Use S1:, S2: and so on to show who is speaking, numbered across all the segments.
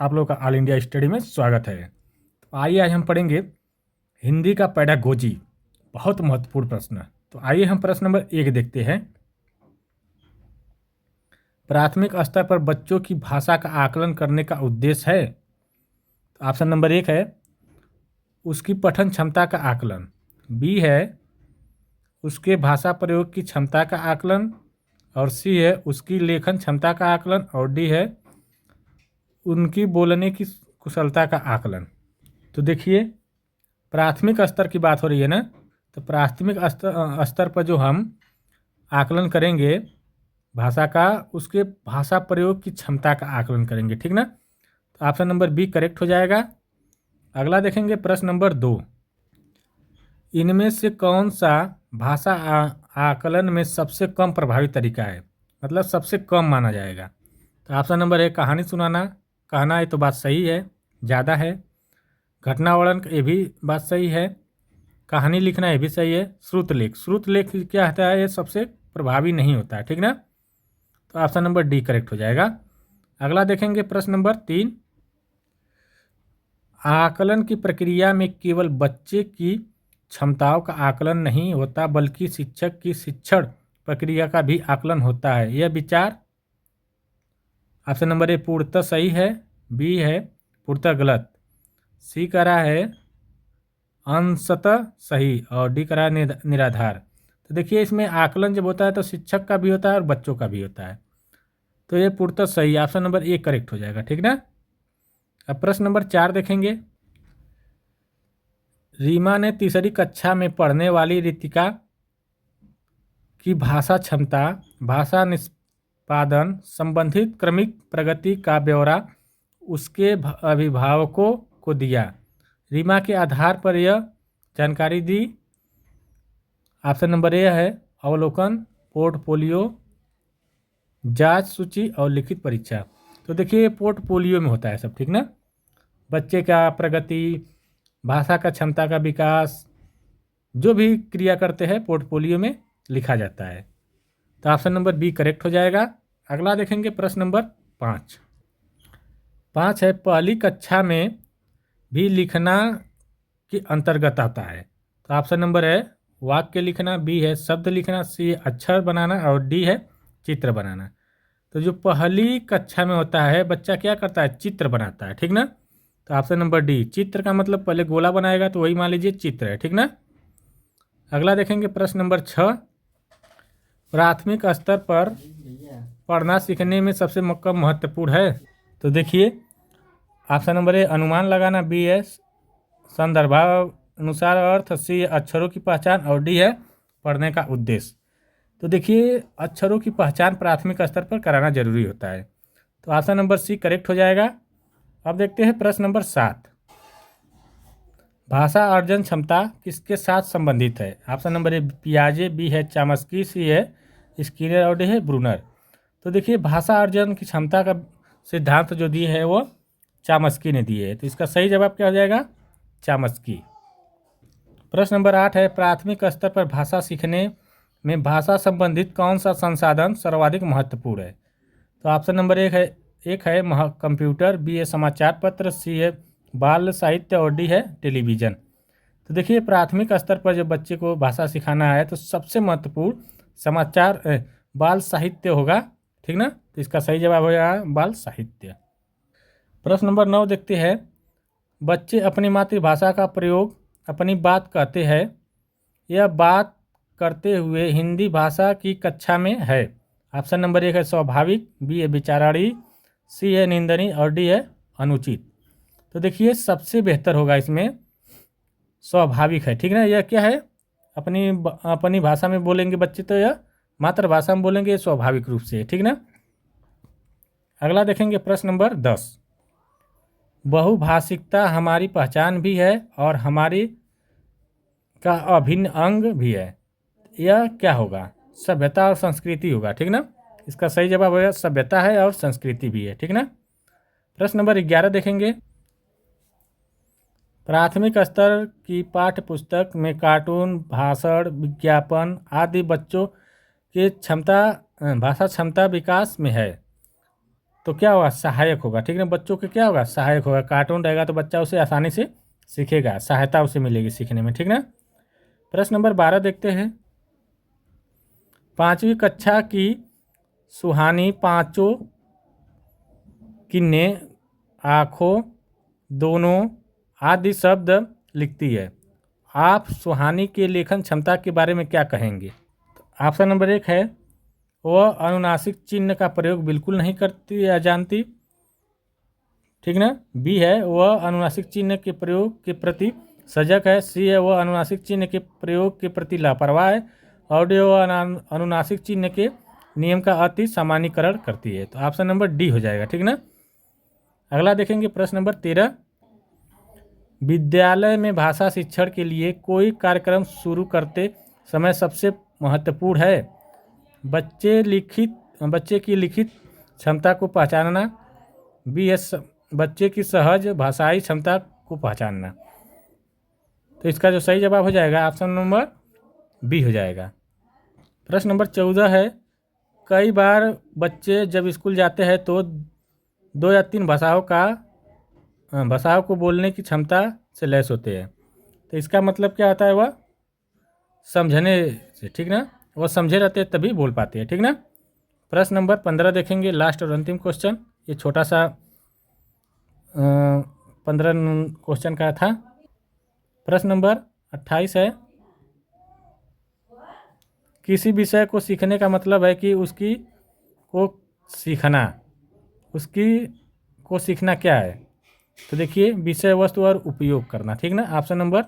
S1: आप लोगों का ऑल इंडिया स्टडी में स्वागत है। तो आइए आज हम पढ़ेंगे हिंदी का पेडागोजी, बहुत महत्वपूर्ण प्रश्न। तो आइए हम प्रश्न नंबर 1 देखते हैं। प्राथमिक स्तर पर बच्चों की भाषा का आकलन करने का उद्देश्य है। तो ऑप्शन नंबर 1 है उसकी पठन क्षमता का आकलन, बी है उसके भाषा प्रयोग की क्षमता का आकलन, और सी है उसकी लेखन क्षमता का आकलन, और डी है उनकी बोलने की कुशलता का आकलन। तो देखिए, प्राथमिक स्तर की बात हो रही है ना, तो प्राथमिक स्तर पर जो हम आकलन करेंगे भाषा का, उसके भाषा प्रयोग की क्षमता का आकलन करेंगे, ठीक ना। तो ऑप्शन नंबर बी करेक्ट हो जाएगा। अगला देखेंगे प्रश्न नंबर 2। इनमें से कौन सा भाषा आकलन में सबसे कम प्रभावी तरीका है, मतलब सबसे कम माना जाएगा। तो ऑप्शन नंबर ए कहानी सुनाना, कहना है तो बात सही है, ज़्यादा है। घटना वर्णन ये भी बात सही है। कहानी लिखना ये भी सही है। श्रुत लेख क्या होता है, ये सबसे प्रभावी नहीं होता है, ठीक ना। तो ऑप्शन नंबर डी करेक्ट हो जाएगा। अगला देखेंगे प्रश्न नंबर 3। आकलन की प्रक्रिया में केवल बच्चे की क्षमताओं का आकलन नहीं होता, बल्कि शिक्षक की शिक्षण प्रक्रिया का भी आकलन होता है। यह विचार ऑप्शन नंबर ए पूर्णतः सही है, बी है पूर्णतः गलत, सी कह रहा है अंशतः सही, और डी कह रहा है निराधार। तो देखिए, इसमें आकलन जब होता है तो शिक्षक का भी होता है और बच्चों का भी होता है। तो ये पूर्णतः सही, ऑप्शन नंबर ए करेक्ट हो जाएगा, ठीक ना। अब प्रश्न नंबर 4 देखेंगे। रीमा ने तीसरी कक्षा में पढ़ने वाली रितिका की भाषा क्षमता, भाषा निष्पादन संबंधित क्रमिक प्रगति का ब्यौरा उसके अभिभावकों को दिया। रीमा के आधार पर यह जानकारी दी। ऑप्शन नंबर ए है अवलोकन, पोर्टफोलियो, जांच सूची और लिखित परीक्षा। तो देखिए, पोर्टफोलियो में होता है सब, ठीक ना। बच्चे का प्रगति, भाषा का क्षमता का विकास, जो भी क्रिया करते हैं पोर्टफोलियो में लिखा जाता है। तो ऑप्शन नंबर बी करेक्ट हो जाएगा। अगला देखेंगे प्रश्न नंबर 5 है पहली कक्षा में भी लिखना के अंतर्गत आता है। तो ऑप्शन नंबर है वाक्य लिखना, बी है शब्द लिखना, सी अक्षर बनाना, और डी है चित्र बनाना। तो जो पहली कक्षा में होता है बच्चा क्या करता है, चित्र बनाता है, ठीक ना। तो ऑप्शन नंबर डी, चित्र का मतलब पहले गोला बनाएगा तो वही मान लीजिए चित्र है, ठीक ना। अगला देखेंगे प्रश्न नंबर 6। प्राथमिक स्तर पर पढ़ना सीखने में सबसे कम महत्वपूर्ण है। तो देखिए, ऑप्शन नंबर ए अनुमान लगाना, बी है संदर्भानुसार अर्थ, सी अक्षरों की पहचान, और डी है पढ़ने का उद्देश्य। तो देखिए, अक्षरों की पहचान प्राथमिक स्तर पर कराना जरूरी होता है। तो ऑप्शन नंबर सी करेक्ट हो जाएगा। अब देखते हैं प्रश्न नंबर 7। भाषा अर्जन क्षमता किसके साथ संबंधित है। ऑप्शन नंबर ए पियाजे, बी है चामस्की, सी है स्किनर, और डी है ब्रूनर। तो देखिए, भाषा अर्जन की क्षमता का सिद्धांत जो दिए है वो चामस्की ने दिए है। तो इसका सही जवाब क्या हो जाएगा, चामस्की। प्रश्न नंबर 8 है प्राथमिक स्तर पर भाषा सीखने में भाषा संबंधित कौन सा संसाधन सर्वाधिक महत्वपूर्ण है। तो ऑप्शन नंबर एक है कंप्यूटर, बी है समाचार पत्र, सी है बाल साहित्य, और डी है टेलीविज़न। तो देखिए, प्राथमिक स्तर पर जब बच्चे को भाषा सिखाना है तो सबसे महत्वपूर्ण समाचार बाल साहित्य होगा, ठीक ना। तो इसका सही जवाब होगा बाल साहित्य। प्रश्न नंबर 9 देखते हैं। बच्चे अपनी मातृभाषा का प्रयोग अपनी बात कहते हैं, यह बात करते हुए हिंदी भाषा की कक्षा में है। ऑप्शन नंबर 1 है स्वाभाविक, बी है विचाराधीन, सी है निंदनीय, और डी है अनुचित। तो देखिए, सबसे बेहतर होगा इसमें स्वाभाविक है, ठीक ना। यह क्या है, अपनी भाषा में बोलेंगे बच्चे तो यह मातृभाषा में बोलेंगे, स्वाभाविक रूप से, ठीक ना। अगला देखेंगे प्रश्न नंबर 10। बहुभाषिकता हमारी पहचान भी है और हमारी का अभिन्न अंग भी है। यह क्या होगा, सभ्यता और संस्कृति होगा, ठीक ना। इसका सही जवाब होगा सभ्यता है और संस्कृति भी है, ठीक ना। प्रश्न नंबर 11 देखेंगे। प्राथमिक स्तर की पाठ्य पुस्तक में कार्टून, भाषण, विज्ञापन आदि बच्चों के भाषा क्षमता विकास में है। तो क्या होगा, सहायक होगा। ठीक है, बच्चों के क्या होगा, सहायक होगा। कार्टून रहेगा तो बच्चा उसे आसानी से सीखेगा, सहायता उसे मिलेगी सीखने में। ठीक ना। प्रश्न नंबर 12 देखते हैं। 5वीं कक्षा की सुहानी पांचों किन्ने, आँखों, दोनों आदि शब्द लिखती है। आप सुहानी के लेखन क्षमता के बारे में क्या कहेंगे। ऑप्शन नंबर 1 है, वह अनुनासिक चिन्ह का प्रयोग बिल्कुल नहीं करती या जानती। ठीक ना। बी है, वह अनुनासिक चिन्ह के प्रयोग के प्रति सजग है। सी है, वह अनुनासिक चिन्ह के प्रयोग के प्रति लापरवाह है। और डी, वह अनुनासिक चिन्ह के नियम का अति सामान्यीकरण करती है। तो ऑप्शन नंबर डी हो जाएगा। ठीक ना। अगला देखेंगे प्रश्न नंबर 13। विद्यालय में भाषा शिक्षण के लिए कोई कार्यक्रम शुरू करते समय सबसे महत्वपूर्ण है। बच्चे की लिखित क्षमता को पहचानना। बी है, बच्चे की सहज भाषाई क्षमता को पहचानना। तो इसका जो सही जवाब हो जाएगा ऑप्शन नंबर बी हो जाएगा। प्रश्न नंबर 14 है, कई बार बच्चे जब स्कूल जाते हैं तो 2 या 3 भाषाओं को बोलने की क्षमता से लैस होते हैं। तो इसका मतलब क्या होता है, वह समझने से। ठीक ना, वह समझे रहते हैं तभी बोल पाते हैं। ठीक ना। प्रश्न नंबर 15 देखेंगे, लास्ट और अंतिम क्वेश्चन। ये छोटा सा 15 क्वेश्चन का था। प्रश्न नंबर 28 है, किसी विषय को सीखने का मतलब है कि उसकी को सीखना। उसकी को सीखना क्या है। तो देखिए, विषय वस्तु और उपयोग करना। ठीक ना। ऑप्शन नंबर,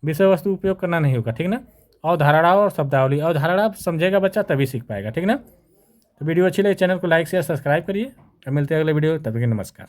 S1: विषय वस्तु उपयोग करना नहीं होगा। ठीक ना। अवधारणा और शब्दावली, अवधारणा समझेगा बच्चा तभी सीख पाएगा। ठीक ना। तो वीडियो अच्छी लगे चैनल को लाइक शेयर सब्सक्राइब करिए और मिलते हैं अगले वीडियो। तभी के नमस्कार।